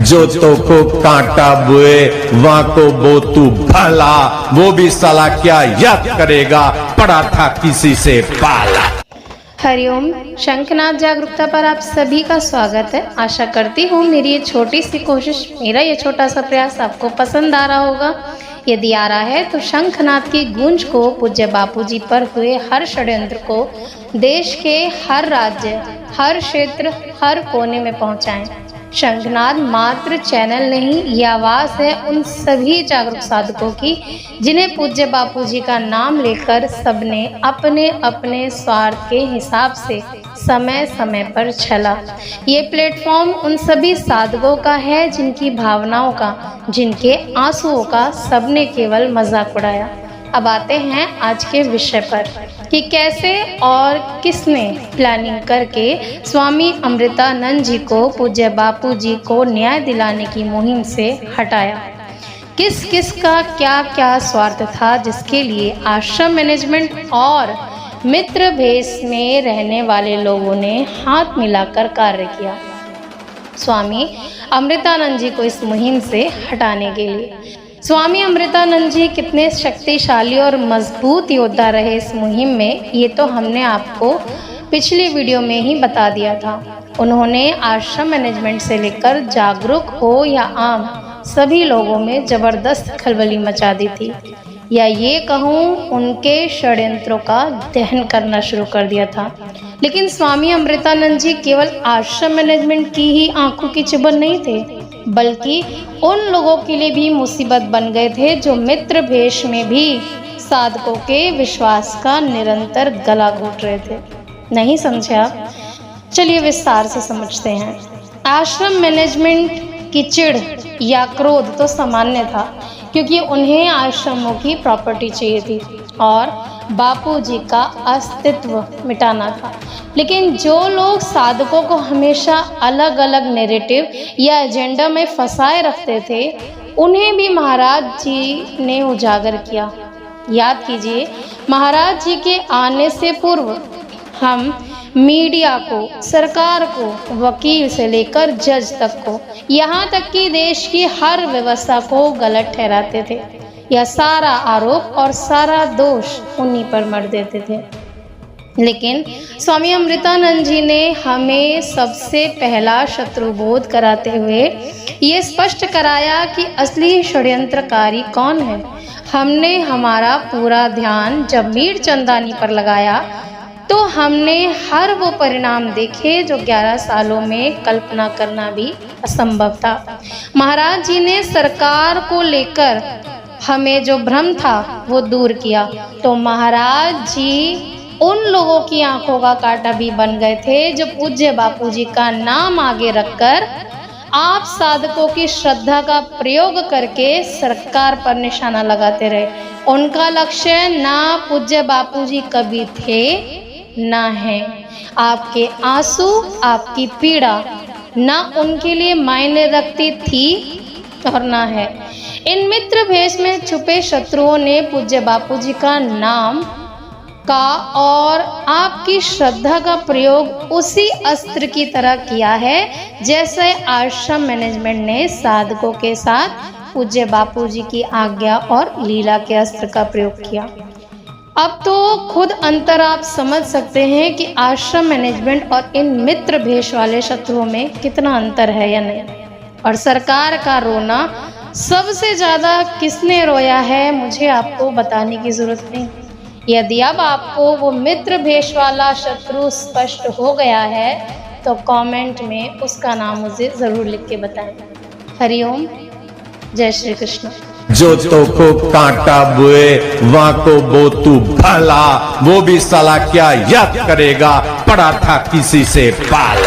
जो तो को कांटा बुए वहां को बो तू भला, वो भी साला क्या याद करेगा, पड़ा था किसी से पाला। हरिओम। शंखनाद जागरूकता पर आप सभी का स्वागत है। आशा करती हूँ मेरी ये छोटी सी कोशिश, मेरा ये छोटा सा प्रयास आपको पसंद आ रहा होगा। यदि आ रहा है तो शंखनाद की गूंज को, पूज्य बापूजी पर हुए हर षड्यंत्र को देश के हर राज्य, हर क्षेत्र, हर कोने में पहुंचाएं। शंखनाद मात्र चैनल नहीं, ये आवाज़ है उन सभी जागरूक साधकों की जिन्हें पूज्य बापूजी का नाम लेकर सबने अपने अपने स्वार्थ के हिसाब से समय समय पर छला। ये प्लेटफॉर्म उन सभी साधकों का है जिनकी भावनाओं का, जिनके आंसुओं का सबने केवल मजाक उड़ाया। अब आते हैं आज के विषय पर कि कैसे और किसने प्लानिंग करके स्वामी अमृतानंद जी को, पूज्य बापूजी को न्याय दिलाने की मुहिम से हटाया। किस किस का क्या क्या स्वार्थ था जिसके लिए आश्रम मैनेजमेंट और मित्र भेष में रहने वाले लोगों ने हाथ मिलाकर कार्य किया स्वामी अमृतानंद जी को इस मुहिम से हटाने के लिए। स्वामी अमृतानंद जी कितने शक्तिशाली और मजबूत योद्धा रहे इस मुहिम में, ये तो हमने आपको पिछली वीडियो में ही बता दिया था। उन्होंने आश्रम मैनेजमेंट से लेकर जागरूक हो या आम सभी लोगों में ज़बरदस्त खलबली मचा दी थी, या ये कहूँ उनके षड्यंत्रों का दहन करना शुरू कर दिया था। लेकिन स्वामी अमृतानंद जी केवल आश्रम मैनेजमेंट की ही आंखों की चुभन नहीं थे, बल्कि उन लोगों के लिए भी मुसीबत बन गए थे जो मित्र भेष में भी साधकों के विश्वास का निरंतर गला घोट रहे थे। नहीं समझे आप? चलिए विस्तार से समझते हैं। आश्रम मैनेजमेंट की चिढ़ या क्रोध तो सामान्य था, क्योंकि उन्हें आश्रमों की प्रॉपर्टी चाहिए थी और बापूजी का अस्तित्व मिटाना था। लेकिन जो लोग साधकों को हमेशा अलग अलग नैरेटिव या एजेंडा में फंसाए रखते थे, उन्हें भी महाराज जी ने उजागर किया। याद कीजिए, महाराज जी के आने से पूर्व हम मीडिया को, सरकार को, वकील से लेकर जज तक को, यहाँ तक कि देश की हर व्यवस्था को गलत ठहराते थे। यह सारा आरोप और सारा दोष उन्हीं पर मर देते थे। लेकिन स्वामी अमृतानंद जी ने हमें सबसे पहला शत्रुबोध कराते हुए ये स्पष्ट कराया कि असली षड्यंत्रकारी कौन है। हमने हमारा पूरा ध्यान जब मीर चंदानी पर लगाया तो हमने हर वो परिणाम देखे जो 11 सालों में कल्पना करना भी असंभव था। महाराज जी ने सरकार को लेकर हमें जो भ्रम था वो दूर किया, तो महाराज जी उन लोगों की आंखों का कांटा भी बन गए थे जो पूज्य बापूजी का नाम आगे रखकर आप साधकों की श्रद्धा का प्रयोग करके सरकार पर निशाना लगाते रहे। उनका लक्ष्य ना पूज्य बापूजी कभी थे ना है। आपके आंसू, आपकी पीड़ा ना उनके लिए मायने रखती थी और ना है। इन मित्र भेष में छुपे शत्रुओं ने पूज्य बापूजी का नाम का और आपकी श्रद्धा का प्रयोग उसी अस्त्र की तरह किया है जैसे आश्रम मैनेजमेंट ने साधकों के साथ पूज्य बापूजी की आज्ञा और लीला के अस्त्र का प्रयोग किया। अब तो खुद अंतर आप समझ सकते हैं कि आश्रम मैनेजमेंट और इन मित्र भेष वाले शत्रुओं में कितना अंतर है या नहीं। और सरकार का रोना सबसे ज़्यादा किसने रोया है, मुझे आपको बताने की ज़रूरत नहीं। यदि अब आपको वो मित्र भेष वाला शत्रु स्पष्ट हो गया है तो कमेंट में उसका नाम मुझे ज़रूर लिख के बताएं। हरिओम, जय श्री कृष्ण। जो तो को कांटा बुए वहां को बो तू भला, वो भी साला क्या याद करेगा, पड़ा था किसी से पाला।